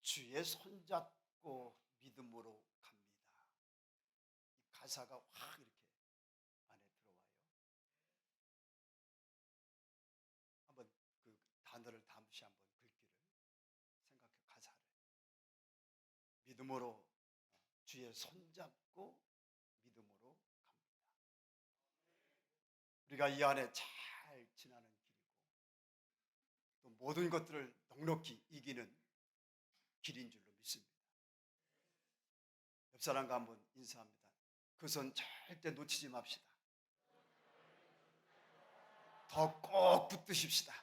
주의 손잡고 믿음으로 갑니다. 이 가사가 확 이렇게 안에 들어와요. 한번 그 단어를 다시 한번 글귀를 생각해. 가사를 믿음으로 주의 손잡고 믿음으로 갑니다. 우리가 이 안에 잘 지나는 길이고 또 모든 것들을 넉넉히 이기는 길인 줄로 믿습니다. 옆 사람과 한번 인사합니다. 그 손 절대 놓치지 맙시다. 더 꼭 붙드십시다.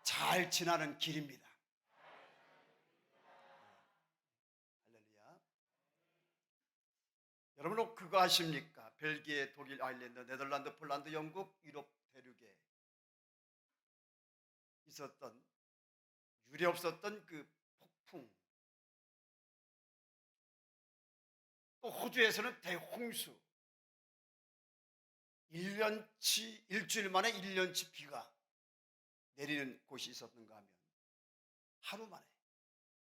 잘 지나는 길입니다. 할렐루야. 여러분 그거 아십니까? 벨기에, 독일, 아일랜드, 네덜란드, 폴란드, 영국, 유럽 대륙에 있었던 유례 없었던 그 폭풍, 또 호주에서는 대홍수, 1년치 일주일 만에 1년치 비가 내리는 곳이 있었는가 하면 하루 만에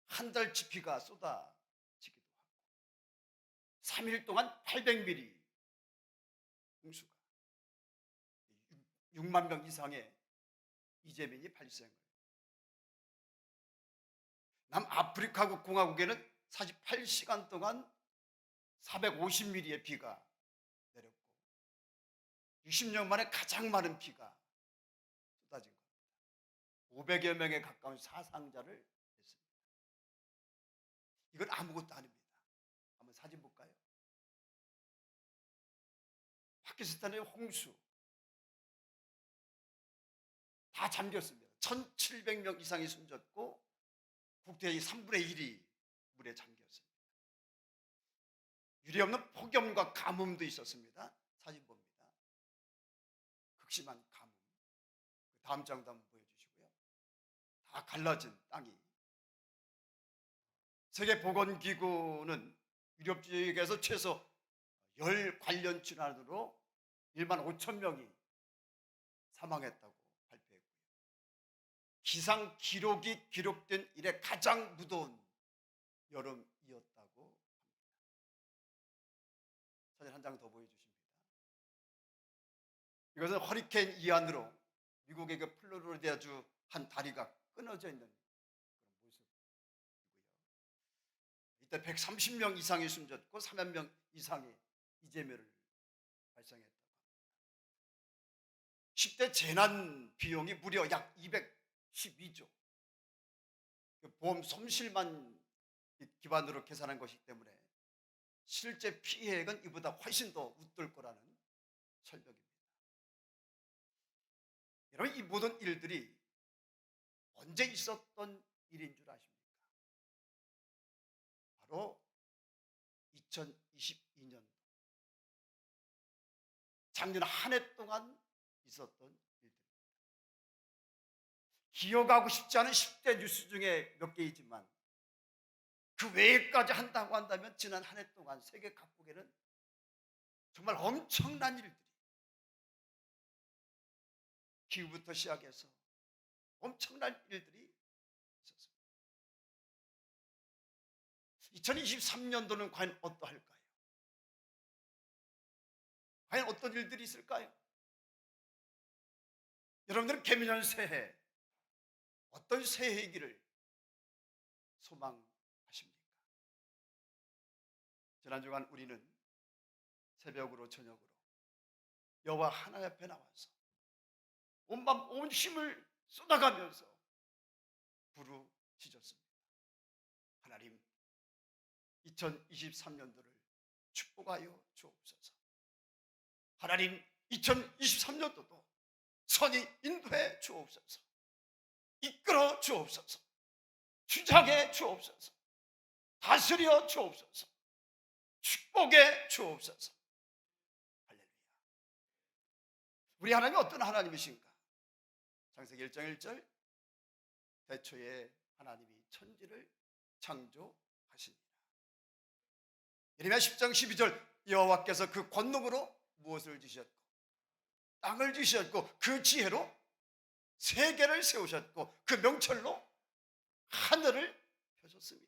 한 달치 비가 쏟아지기도 하고 3일 동안 800mm 홍수가 6만 명 이상의 이재민이 발생을, 남아프리카 공화국에는 48시간 동안 450mm의 비가 내렸고 60년 만에 가장 많은 비가 쏟아진 겁니다. 500여 명에 가까운 사상자를 냈습니다. 이건 아무것도 아닙니다. 한번 사진 볼까요? 파키스탄의 홍수 다 잠겼습니다. 1700명 이상이 숨졌고 국토의 3분의 1이 물에 잠겼습니다. 유례없는 폭염과 가뭄도 있었습니다. 사진 봅니다. 극심한 가뭄. 다음 장도 한번 보여주시고요. 다 갈라진 땅이. 세계보건기구는 유럽 지역에서 최소 10 관련 질환으로 1만 5천 명이 사망했다고 발표했고요. 기상 기록이 기록된 이래 가장 무더운 여름이었다고 합니다. 사진 한 장 더 보여주십니다. 이것은 허리케인 이안으로 미국의 그 플로리다주 한 다리가 끊어져 있는 그런 모습이고요. 이때 130명 이상이 숨졌고 3만 명 이상의 이재멸을 발생했다고 합니다. 10대 재난 비용이 무려 약 212조. 보험 손실만 기반으로 계산한 것이기 때문에 실제 피해액은 이보다 훨씬 더 웃돌 거라는 설명입니다. 여러분 이 모든 일들이 언제 있었던 일인 줄 아십니까? 바로 2022년 작년 한 해 동안 있었던 일들입니다. 기억하고 싶지 않은 10대 뉴스 중에 몇 개이지만 그 외에까지 한다고 한다면 지난 한 해 동안 세계 각국에는 정말 엄청난 일들이, 기후부터 시작해서 엄청난 일들이 있었습니다. 2023년도는 과연 어떠할까요? 과연 어떤 일들이 있을까요? 여러분들은 개미년 새해 어떤 새해이기를 소망하십니까? 지난 주간 우리는 새벽으로 저녁으로 여호와 하나님 앞에 나와서 온 맘 온 힘을 쏟아가면서 부르짖었습니다. 하나님, 2023년도를 축복하여 주옵소서. 하나님, 2023년도도 선히 인도해 주옵소서. 이끌어 주옵소서. 주장해 주옵소서. 다스려 주옵소서. 축복해 주옵소서. 할렐루야. 우리 하나님이 어떤 하나님이신가? 창세기 1장 1절, 대초에 하나님이 천지를 창조하시니라. 예레미야 10장 12절, 여호와께서 그 권능으로 무엇을 지으셨고 땅을 지으셨고 그 지혜로 세계를 세우셨고 그 명철로 하늘을 펴셨으며,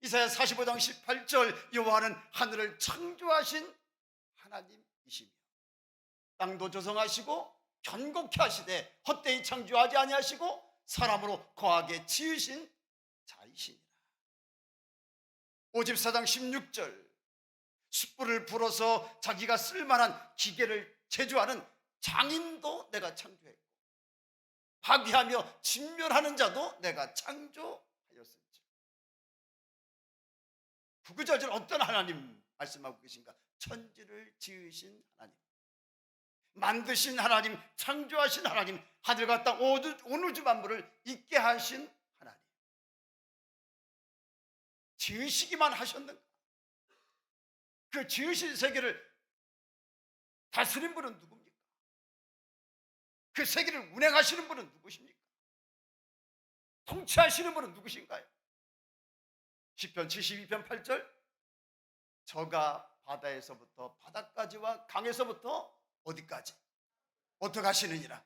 이사야 45장 18절 여호와는 하늘을 창조하신 하나님이시며 땅도 조성하시고 견고케 하시되 헛되이 창조하지 아니하시고 사람으로 거하게 지으신 자이시니라. 54장 16절 숯불을 불어서 자기가 쓸만한 기계를 제조하는 장인도 내가 창조했고 파괴하며 진멸하는 자도 내가 창조하였으니. 구구절절 어떤 하나님 말씀하고 계신가? 천지를 지으신 하나님, 만드신 하나님, 창조하신 하나님, 하늘과 땅 온 우주 만물을 있게 하신 하나님. 지으시기만 하셨는가? 그 지으신 세계를 다스린 분은 누굽니까? 그 세계를 운행하시는 분은 누구십니까? 통치하시는 분은 누구신가요? 시편 72편 8절 저가 바다에서부터 바다까지와 강에서부터 어디까지 어떻게 하시느니라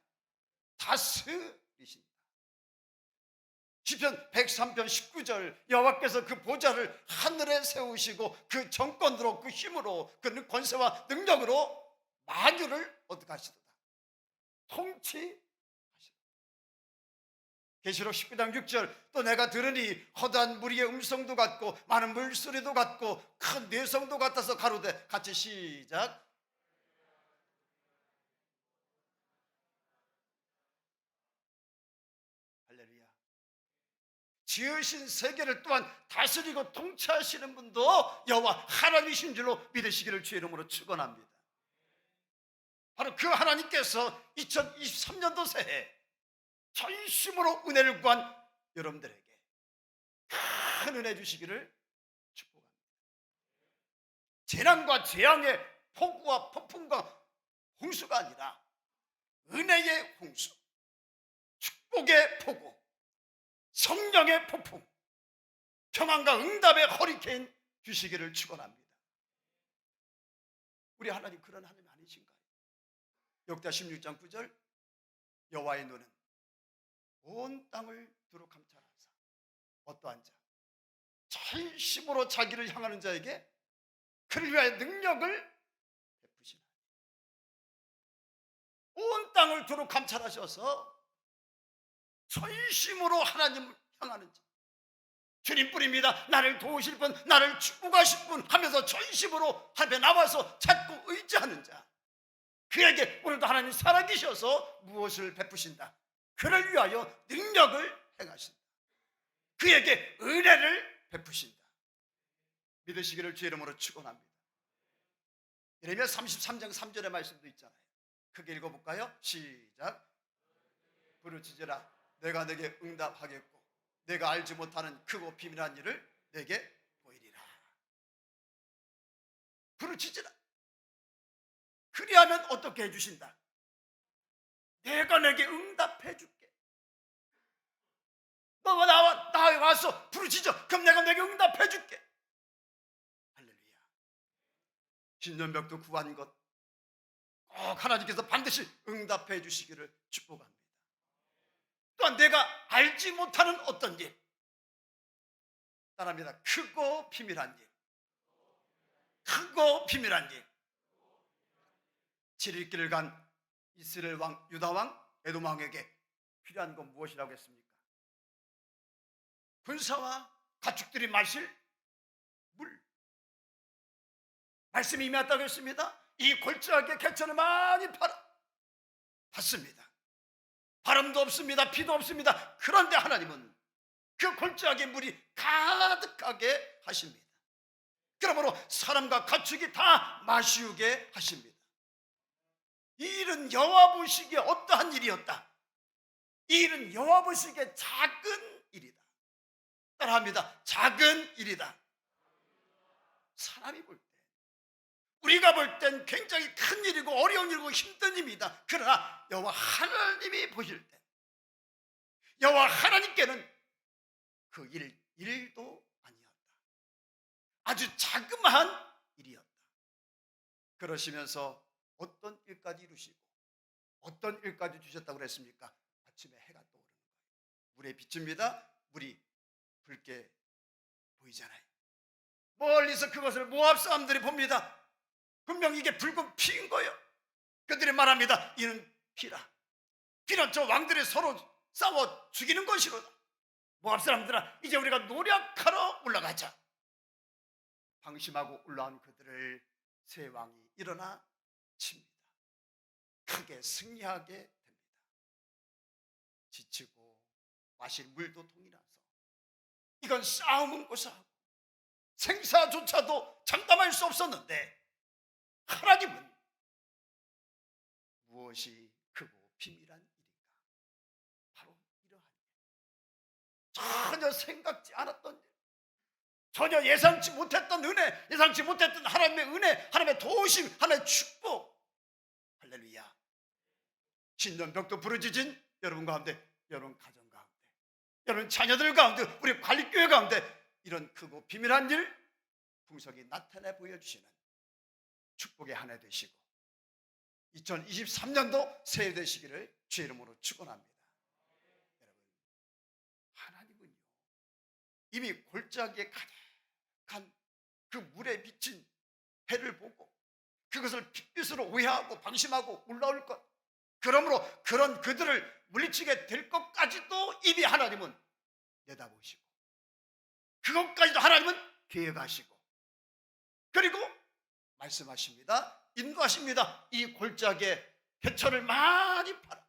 다스리신다. 시편 103편 19절 여호와께서 그 보좌를 하늘에 세우시고 그 정권으로 그 힘으로 그 권세와 능력으로 만유를 어떻게 하시도다 통치하시도다. 계시록 19장 6절 또 내가 들으니 허다한 무리의 음성도 같고 많은 물소리도 같고 큰 뇌성도 같아서 가로되 같이 시작. 할렐루야. 지으신 세계를 또한 다스리고 통치하시는 분도 여호와 하나님이신 줄로 믿으시기를 주의 이름으로 축원합니다. 바로 그 하나님께서 2023년도 새해 전심으로 은혜를 구한 여러분들에게 큰 은혜 주시기를 축복합니다. 재난과 재앙의 폭우와 폭풍과 홍수가 아니라 은혜의 홍수, 축복의 폭우, 성령의 폭풍, 평안과 응답의 허리케인 주시기를 축원합니다. 우리 하나님 그런 하나님 아니신가요? 역대 16장 9절 여호와의 눈은 온 땅을 두루 감찰하사 어떠한 자 전심으로 자기를 향하는 자에게 그를 위하여 능력을 베푸시나. 온 땅을 두루 감찰하셔서 전심으로 하나님을 향하는 자, 주님뿐입니다, 나를 도우실 분, 나를 축복하실 분 하면서 전심으로 하나님에 나와서 찾고 의지하는 자, 그에게 오늘도 하나님 살아계셔서 무엇을 베푸신다? 그를 위하여 능력을 행하신다. 그에게 은혜를 베푸신다. 믿으시기를 주의 이름으로 축원합니다. 예레미야 33장 3절의 말씀도 있잖아요. 크게 읽어볼까요? 시작. 부르짖으라 내가 내게 응답하겠고 내가 알지 못하는 크고 비밀한 일을 내게 보이리라. 부르짖으라. 그리하면 어떻게 해주신다? 내가 내게 응답해 줄게. 너가 나에 와서 부르짖어. 그럼 내가 내게 응답해 줄게. 할렐루야. 신전벽도 구한 것 꼭 하나님께서 반드시 응답해 주시기를 축복합니다. 또한 내가 알지 못하는 어떤 일, 따라합니다. 크고 비밀한 일, 크고 비밀한 일. 7일 간 이스라엘 왕 유다 왕 에돔 왕에게 필요한 건 무엇이라고 했습니까? 군사와 가축들이 마실 물. 말씀이 임했다고 했습니다. 이 골짜기에 개천을 많이 봤습니다. 바람도 없습니다. 비도 없습니다. 그런데 하나님은 그 골짜기에 물이 가득하게 하십니다. 그러므로 사람과 가축이 다 마시우게 하십니다. 이 일은 여호와 보시기에 어떠한 일이었다? 이 일은 여호와 보시기에 작은 일이다. 따라합니다. 작은 일이다. 사람이 볼 때, 우리가 볼 땐 굉장히 큰 일이고 어려운 일이고 힘든 일이다. 그러나 여호와 하나님이 보실 때 여호와 하나님께는 그 일도 아니었다. 아주 자그마한 일이었다. 그러시면서 어떤 일까지 이루시고 어떤 일까지 주셨다고 그랬습니까? 아침에 해가 떠오르는 거예요. 물의 빛입니다. 물이 붉게 보이잖아요. 멀리서 그것을 모압 사람들이 봅니다. 분명 이게 붉은 피인 거예요. 그들이 말합니다. 이는 피라. 피는 저 왕들이 서로 싸워 죽이는 것이로다. 모압 사람들아, 이제 우리가 노력하러 올라가자. 방심하고 올라온 그들을 세 왕이 일어나 칩니다. 크게 승리하게 됩니다. 지치고 마실 물도 동일하서 이건 싸움은 고사하고 생사조차도 장담할 수 없었는데, 하나님은 무엇이 크고 비밀한 일인가? 바로 이러한 일. 전혀 생각지 않았던 일, 전혀 예상치 못했던 은혜, 예상치 못했던 하나님의 은혜, 하나님의 도우심, 하나님의 축복. 할렐루야. 신전벽도 부러지진 여러분 가운데, 여러분 가정 가운데, 여러분 자녀들 가운데, 우리 관리교회 가운데 이런 크고 비밀한 일 풍성히 나타내 보여주시는 축복의 한 해 되시고 2023년도 새해 되시기를 주의 이름으로 축원합니다. 여러분, 하나님은요 이미 골짜기에 가득한 그 물에 비친 해를 보고 그것을 빛빛으로 오해하고 방심하고 올라올 것, 그러므로 그런 그들을 물리치게 될 것까지도 이미 하나님은 내다보시고 그것까지도 하나님은 계획하시고, 그리고 말씀하십니다. 인도하십니다. 이 골짜기에 개천을 많이 팔아.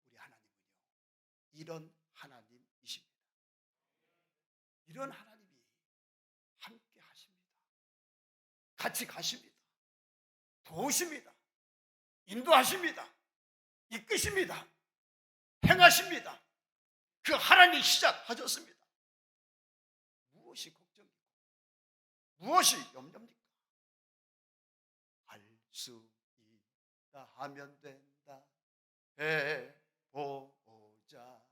우리 하나님은요 이런 하나님이십니다. 이런 하나님이 함께 하십니다. 같이 가십니다. 도우십니다. 인도하십니다. 이끄십니다. 행하십니다. 그 하나님이 시작하셨습니다. 무엇이 걱정입니까? 무엇이 염려입니까? 할 수 있다 하면 된다 해보자.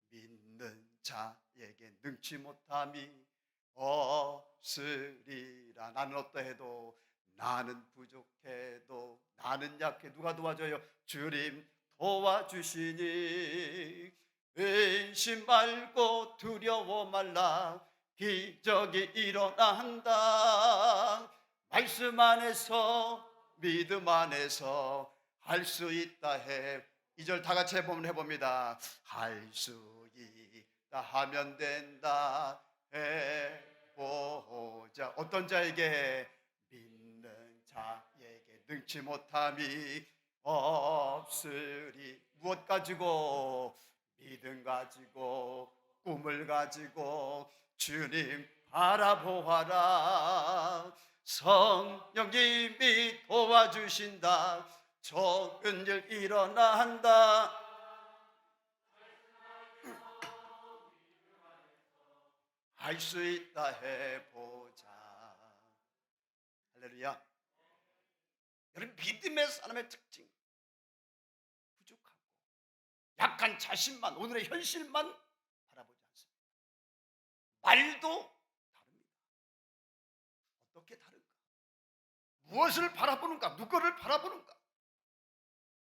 믿는 자에게 능치 못함이 없으리라. 나는 어떠해도, 나는 부족해도, 나는 약해 누가 도와줘요? 주님 도와주시니 의심 말고 두려워 말라. 기적이 일어난다. 말씀 안에서, 믿음 안에서 할 수 있다 해. 2절 다 같이 해봅니다. 할 수 있다 하면 된다 해보자. 어떤 자에게? 믿는 자에게 능치 못함이 없으리. 무엇 가지고? 믿음 가지고, 꿈을 가지고 주님 바라보아라. 성령님이 도와주신다. 좋은 일 일어난다. 할 수 있다 해보자. 할렐루야. 여러분, 믿음의 사람의 특징, 부족하고 약한 자신만, 오늘의 현실만 바라보지 않습니다. 말도 다릅니다. 어떻게 다른가? 무엇을 바라보는가? 누구를 바라보는가?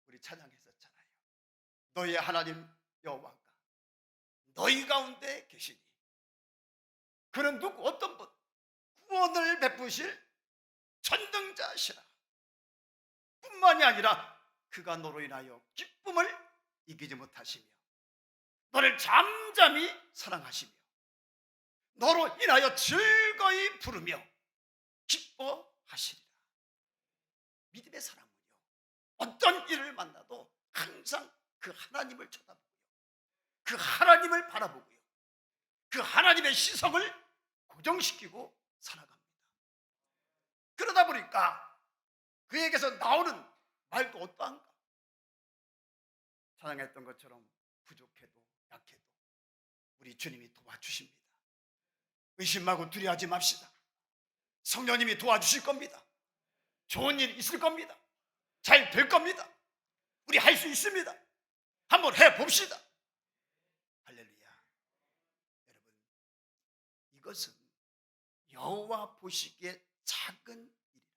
우리 찬양했었잖아요. 너희의 하나님 여호와가 너희 가운데 계시니 그는 누구? 어떤 분? 구원을 베푸실 전능자시라. 뿐만이 아니라 그가 너로 인하여 기쁨을 이기지 못하시며 너를 잠잠히 사랑하시며 너로 인하여 즐거이 부르며 기뻐하시리라. 믿음의 사람은요 어떤 일을 만나도 항상 그 하나님을 쳐다보고요, 그 하나님을 바라보고요, 그 하나님의 시선을 고정시키고 살아갑니다. 그러다 보니까 그에게서 나오는 말도 어떠한가? 찬양했던 것처럼 부족해도 약해도 우리 주님이 도와주십니다. 의심하고 두려워하지 맙시다. 성령님이 도와주실 겁니다. 좋은 일 있을 겁니다. 잘 될 겁니다. 우리 할 수 있습니다. 한번 해봅시다. 할렐루야. 여러분, 이것은 여호와 보시기에 작은 일이라.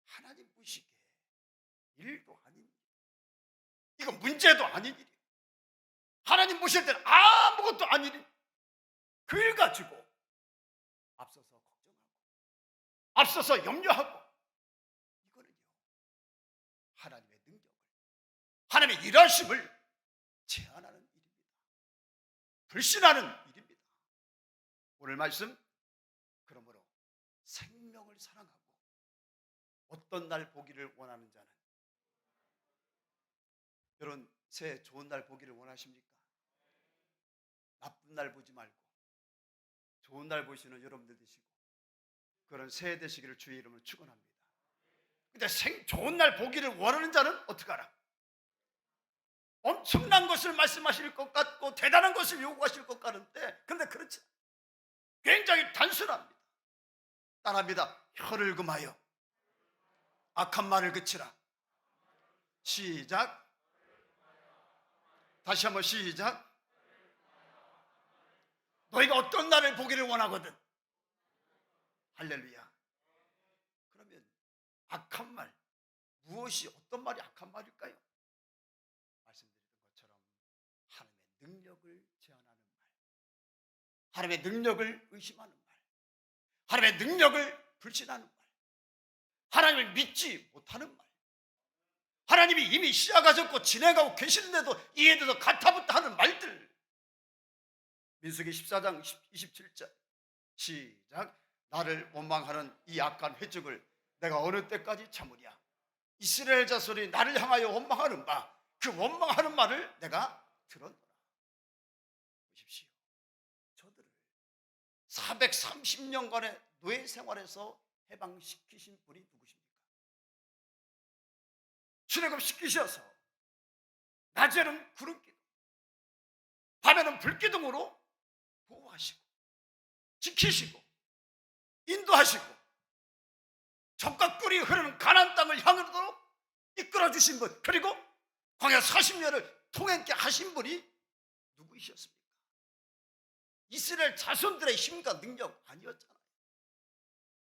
하나님 보시기에 일도 아닌 일. 이거 문제도 아닌 일이에요. 하나님 모실 때는 아무것도 아닌 일. 그 일 가지고 앞서서 걱정하고 앞서서 염려하고, 이거는요, 하나님의 능력을, 하나님의 일하심을 제한하는 일입니다. 불신하는 일입니다. 오늘 말씀, 그러므로 생명을 사랑하고 어떤 날 보기를 원하는 자는, 여러분 새해 좋은 날 보기를 원하십니까? 나쁜 날 보지 말고 좋은 날 보시는 여러분들 되시고, 그런 새해 되시기를 주의 이름으로 축원합니다. 근데 좋은 날 보기를 원하는 자는 어떻게 하라? 엄청난 것을 말씀하실 것 같고 대단한 것을 요구하실 것 같은데, 근데 그렇지 않아요. 굉장히 단순합니다. 따라합니다. 혀를 금하여 악한 말을 그치라. 시작. 다시 한번 시작. 너희가 어떤 날을 보기를 원하거든. 할렐루야. 그러면 악한 말, 무엇이, 어떤 말이 악한 말일까요? 말씀드렸던 것처럼 하나님의 능력을 제한하는 말, 하나님의 능력을 의심하는 말, 하나님의 능력을 불신하는 말, 하나님을 믿지 못하는 말, 하나님이 이미 시작하셨고 진행하고 계시는데도 이에 대해서 가타부타 하는 말들. 민수기 14장 27절 시작. 나를 원망하는 이 악한 회적을 내가 어느 때까지 참으랴. 이스라엘 자손이 나를 향하여 원망하는 바, 그 원망하는 말을 내가 들었노라. 보십시오. 저들을 430년간의 노예 생활에서 해방시키신 분이 누구십니까? 출애굽시키셔서 낮에는 구름기둥, 밤에는 불기둥으로 보호하시고 지키시고 인도하시고 젖과 꿀이 흐르는 가나안 땅을 향으로 이끌어 주신 분, 그리고 광야 40년을 통행케 하신 분이 누구이셨습니까? 이스라엘 자손들의 힘과 능력 아니었잖아요.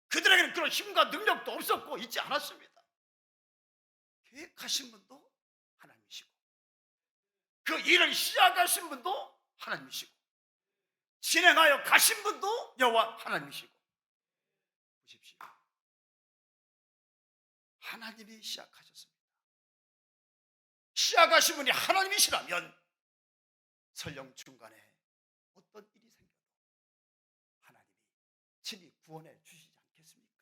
그들에게는 그런 힘과 능력도 없었고 있지 않았습니다. 계획하신 분도 하나님이시고, 그 일을 시작하신 분도 하나님이시고, 진행하여 가신 분도 여호와 하나님이시고. 보십시오. 하나님이 시작하셨습니다. 시작하신 분이 하나님이시라면 설령 중간에 어떤 일이 생겨도 하나님이 친히 구원해 주시지 않겠습니까?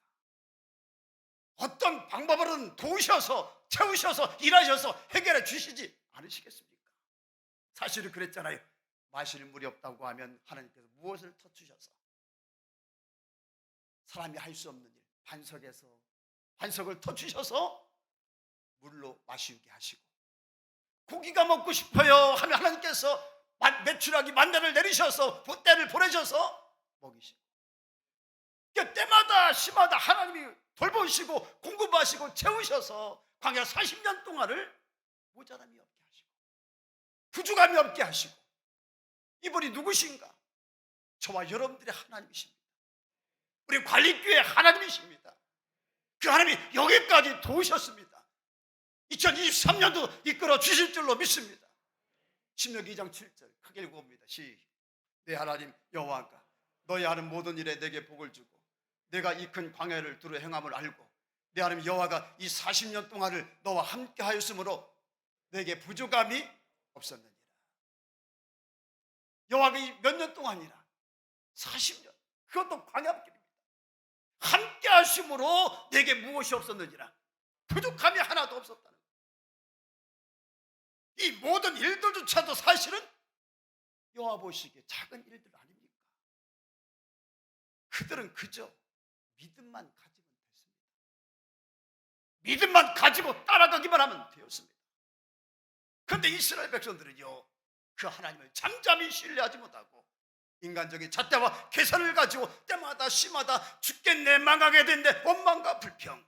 어떤 방법으로든 도우셔서 채우셔서 일하셔서 해결해 주시지 않으시겠습니까? 사실은 그랬잖아요. 마실 물이 없다고 하면 하나님께서 무엇을 터주셔서 사람이 할 수 없는 일, 반석을 터주셔서 물로 마시게 하시고, 고기가 먹고 싶어요 하면 하나님께서 메추라기 만나를 내리셔서 때를 보내셔서 먹이시고, 때마다 시마다 하나님이 돌보시고 공급하시고 채우셔서 광야 40년 동안을 모자람이 없게 하시고 부족함이 없게 하시고, 이분이 누구신가? 저와 여러분들의 하나님이십니다. 우리 관리교회 하나님이십니다. 그 하나님이 여기까지 도우셨습니다. 2023년도 이끌어 주실 줄로 믿습니다. 신명기 2장 7절 크게 읽어봅니다. 내 하나님 여호와가 너희 하는 모든 일에 내게 복을 주고 내가 이 큰 광야를 두루 행함을 알고 내 하나님 여호와가 이 40년 동안을 너와 함께 하였으므로 내게 부족함이 없었느니라. 여호와가 이 몇 년 동안이라? 40년. 그것도 광야길입니다. 함께 하심으로 내게 무엇이 없었느니라? 부족함이 하나도 없었다는 거예요. 이 모든 일들조차도 사실은 여호와 보시기에 작은 일들 아닙니까? 그들은 그저 믿음만 가지면 됐습니다. 믿음만 가지고 따라가기만 하면 되었습니다. 그런데 이스라엘 백성들은요, 그 하나님을 잠잠히 신뢰하지 못하고 인간적인 잣대와 계산을 가지고 때마다 시마다 죽겠네 망하게 된데 원망과 불평,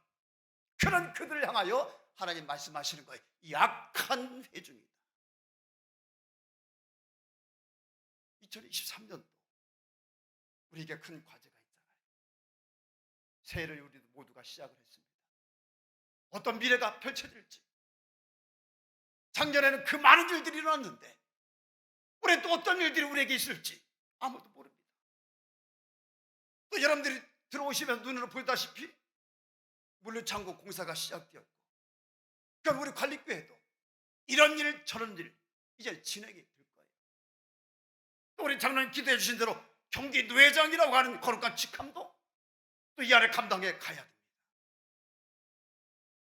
그런 그들을 향하여 하나님 말씀하시는 거예요. 이 악한 회중이다. 2023년도 우리에게 큰 과제가 있잖아요. 새해를 우리 모두가 시작을 했습니다. 어떤 미래가 펼쳐질지, 작년에는 그 많은 일들이 일어났는데 올해 또 어떤 일들이 우리에게 있을지 아무도 모릅니다. 또 여러분들이 들어오시면 눈으로 보다시피 물류창고 공사가 시작되었고, 그럼 우리 관리교회도 이런 일 저런 일 이제 진행이 될 거예요. 또 우리 장로님 기도해 주신 대로 경기 노회장이라고 하는 거룩한 직함도 또 이 안에 감당해 가야 됩니다.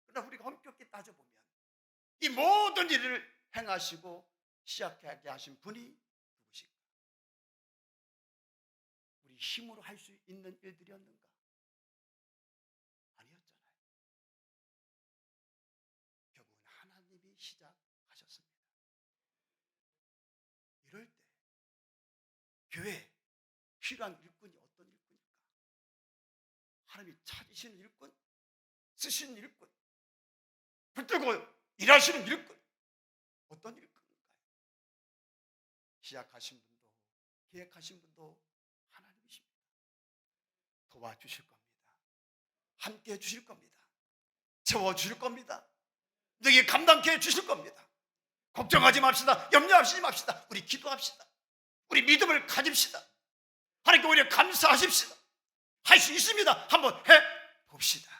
그러나 우리가 엄격히 따져보면 이 모든 일을 행하시고 시작하게 하신 분이 누구신가? 우리 힘으로 할 수 있는 일들이었는가? 아니었잖아요. 결국은 하나님이 시작하셨습니다. 이럴 때 교회에 필요한 일꾼이 어떤 일꾼일까? 하나님이 찾으시는 일꾼, 쓰시는 일꾼, 붙들고 일하시는 일꾼, 어떤 일꾼인가요? 시작하신 분도 계획하신 분도 하나님이십니다. 도와주실 겁니다. 함께 해주실 겁니다. 채워주실 겁니다. 너희 감당케 해주실 겁니다. 걱정하지 맙시다. 염려하시지 맙시다. 우리 기도합시다. 우리 믿음을 가집시다. 하나님께 오히려 감사하십시다. 할 수 있습니다. 한번 해봅시다.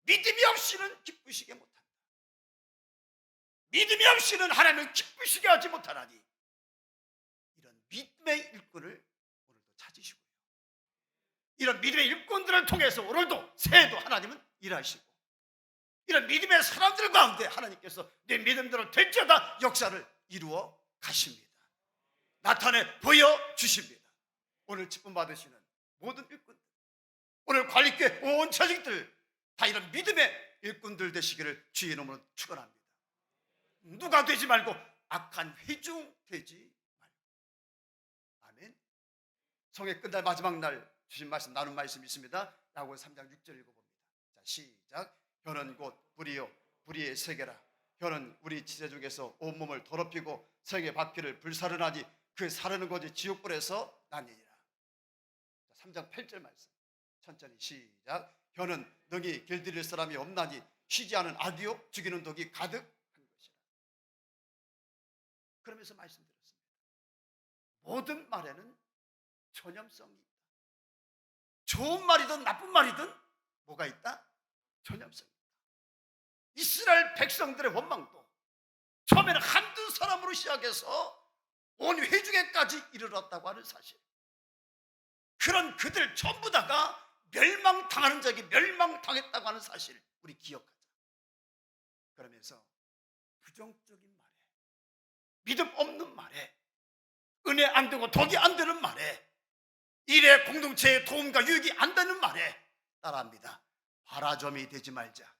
믿음이 없이는 기쁘시게 못한다. 믿음이 없이는 하나님을 기쁘시게 하지 못하나니 이런 믿음의 일꾼을 오늘도 찾으시고요. 이런 믿음의 일꾼들을 통해서 오늘도 새해도 하나님은 일하시고, 이런 믿음의 사람들 가운데 하나님께서 내 믿음대로 될지어다 역사를 이루어 가십니다. 나타내 보여주십니다. 오늘 직분 받으시는 모든 일꾼들, 오늘 관리교회 온 처직들 다 이런 믿음의 일꾼들 되시기를 주의 이름으로 축원합니다. 누가 되지 말고 악한 회중 되지 말고. 아멘. 성회 끝날 마지막 날 주신 말씀, 나눈 말씀이 있습니다. 야고보서 3장 6절 읽어봅니다. 자, 시작. 혀는 곧 불이요 불의의 세계라. 혀는 우리 지체 중에서 온몸을 더럽히고 성의 바퀴를 불사르나니 그 사르는 것이 지옥불에서 나니라. 3장 8절 말씀 천천히 시작. 혀는 능히 길들일 사람이 없나니 쉬지 않은 악이요 죽이는 독이 가득한 것이라. 그러면서 말씀드렸습니다. 모든 말에는 전염성이 있다. 좋은 말이든 나쁜 말이든 뭐가 있다? 전염성이 있다. 이스라엘 백성들의 원망도 처음에는 한두 사람으로 시작해서 온 회중에까지 이르렀다고 하는 사실, 그런 그들 전부 다가 멸망당하는 자에게 멸망당했다고 하는 사실 우리 기억하자. 그러면서 부정적인 말에, 믿음 없는 말에, 은혜 안 되고 덕이 안 되는 말에, 일의 공동체의 도움과 유익이 안 되는 말에 따라합니다. 바라점이 되지 말자.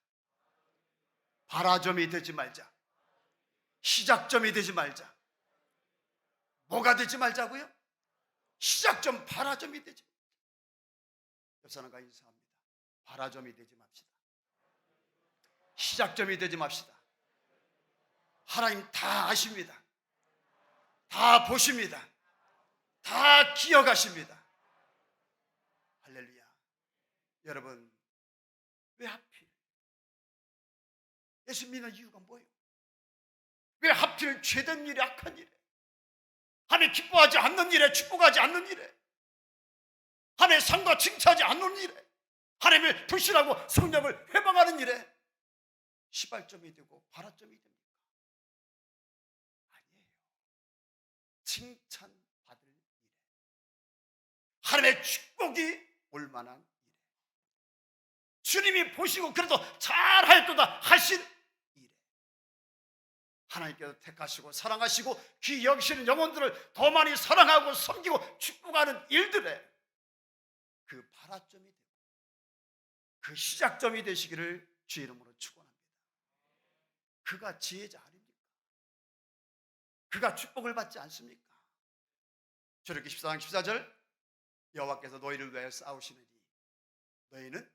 바라점이 되지 말자. 시작점이 되지 말자. 뭐가 되지 말자고요? 시작점, 바라점이 되지. 옆 사람과 인사합니다. 바라점이 되지 맙시다. 시작점이 되지 맙시다. 하나님 다 아십니다. 다 보십니다. 다 기억하십니다. 할렐루야. 여러분, 왜 하필 예수 믿는 이유가 뭐예요? 왜 하필 죄된 일에, 악한 일에, 하나님 기뻐하지 않는 일에, 축복하지 않는 일에, 하나님의 상과 칭찬하지 않는 일에, 하나님을 불신하고 성령을 회방하는 일에 시발점이 되고 발화점이 됩니까? 아니에요. 칭찬받을 일에, 하나님의 축복이 올 만한 일에, 주님이 보시고 그래도 잘하였도다 하신 일에, 하나님께서 택하시고 사랑하시고 귀 여기시는 영혼들을 더 많이 사랑하고 섬기고 축복하는 일들에 그 발화점이 되고 그 시작점이 되시기를 주의 이름으로 축원합니다. 그가 지혜자 아닙니까? 그가 축복을 받지 않습니까? 출애굽기 14장 14절 여호와께서 너희를 위하여 싸우시느니 너희는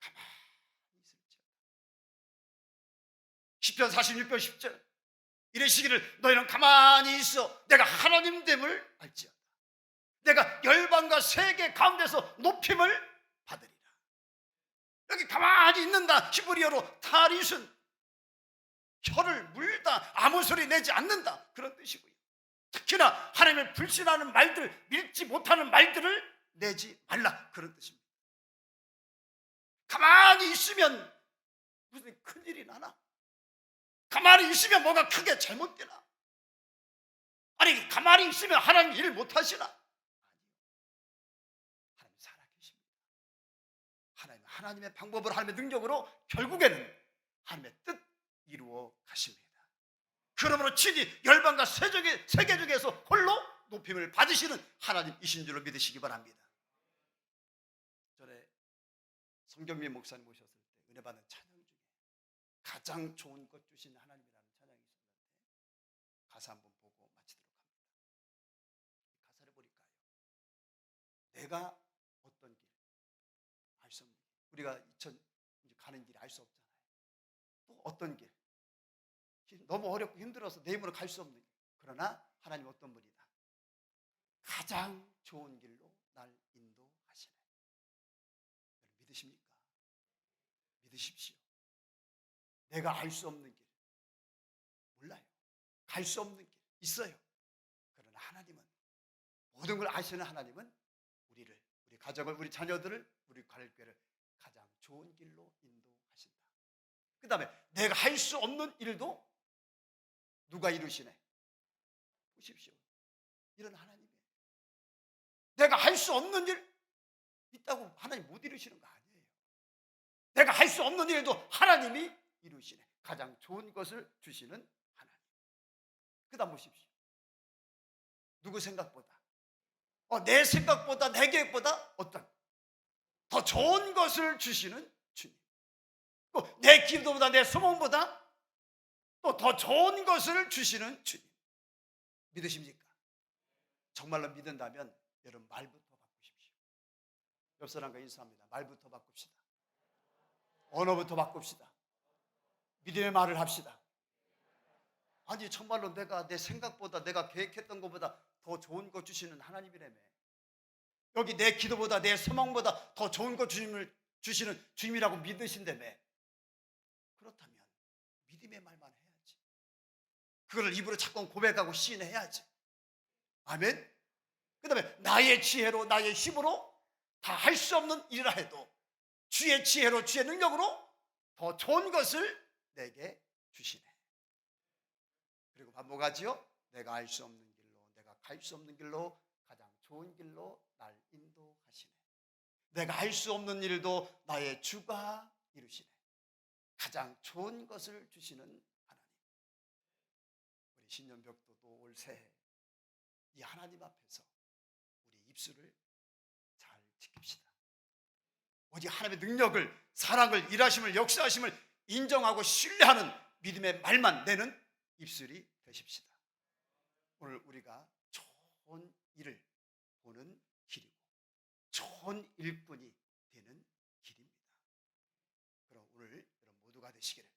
가만히 있을지어다. 10편 46편 10절 이르시기를 너희는 가만히 있어 내가 하나님 됨을 알지어다. 내가 열방과 세계 가운데서 높임을 받으리라. 여기 가만히 있는다. 히브리어로 타릿은 혀를 물다, 아무 소리 내지 않는다, 그런 뜻이고요. 특히나 하나님을 불신하는 말들, 믿지 못하는 말들을 내지 말라, 그런 뜻입니다. 가만히 있으면 무슨 큰일이 나나? 가만히 있으면 뭐가 크게 잘못되나? 아니, 가만히 있으면 하나님 일 못하시나? 하나님 살아계십니다. 하나님의 방법으로, 하나님의 능력으로 결국에는 하나님의 뜻 이루어 가십니다. 그러므로 친히 열방과 세계 중에서 홀로 높임을 받으시는 하나님이신 줄로 믿으시기 바랍니다. 전에 성경민 목사님 모셨을 때 은혜 받는 찬양 중에 가장 좋은 것 주신 하나님이라는 찬양이 있었는데 가사 한번 보고 마치도록 합니다. 가사를 보니까요, 내가 어떤 길, 알 수 없는 길, 우리가 이제 가는 길이 알 수 없잖아요. 또 어떤 길, 너무 어렵고 힘들어서 내 힘으로 갈 수 없는 길. 그러나 하나님 어떤 분이다, 가장 좋은 길로 날 인도하시네. 믿으십니까? 믿으십시오. 내가 알 수 없는 길 몰라요. 갈 수 없는 길 있어요. 그러나 하나님은, 모든 걸 아시는 하나님은 우리를, 우리 가정을, 우리 자녀들을, 우리 가족을 가장 좋은 길로 인도하신다. 그 다음에 내가 할 수 없는 일도 누가 이루시네? 보십시오. 이런 하나님이에요. 내가 할 수 없는 일 있다고 하나님 못 이루시는 거 아니에요. 내가 할 수 없는 일도 하나님이 이루시네. 가장 좋은 것을 주시는 하나님. 그 다음 보십시오. 누구 생각보다, 내 생각보다, 내 계획보다 어떤 더 좋은 것을 주시는 주님. 또 내 기도보다, 내 소망보다 또 더 좋은 것을 주시는 주님. 믿으십니까? 정말로 믿는다면 여러분 말부터 바꾸십시오. 옆 사람과 인사합니다. 말부터 바꿉시다. 언어부터 바꿉시다. 믿음의 말을 합시다. 아니, 정말로 내가 내 생각보다, 내가 계획했던 것보다 더 좋은 것 주시는 하나님이라며. 여기 내 기도보다, 내 소망보다 더 좋은 것 주시는 주님이라고 믿으신다며. 그렇다면 믿음의 말만 해야지. 그거를 입으로 자꾸 고백하고 시인해야지. 아멘. 그 다음에 나의 지혜로, 나의 힘으로 다 할 수 없는 일이라 해도 주의 지혜로, 주의 능력으로 더 좋은 것을 내게 주시네. 그리고 반복하지요. 내가 알 수 없는 길로, 내가 갈 수 없는 길로, 가장 좋은 길로 날 인도하시네. 내가 할 수 없는 일도 나의 주가 이루시네. 가장 좋은 것을 주시는 하나님. 우리 신년벽도도 올 새해 이 하나님 앞에서 우리 입술을 잘 지킵시다. 오직 하나님의 능력을, 사랑을, 일하심을, 역사하심을 인정하고 신뢰하는 믿음의 말만 내는 입술이 되십시다. 오늘 우리가 좋은 일을 보는 길이고 좋은 일꾼이 되는 길입니다. 그럼 오늘 여러분 모두가 되시기를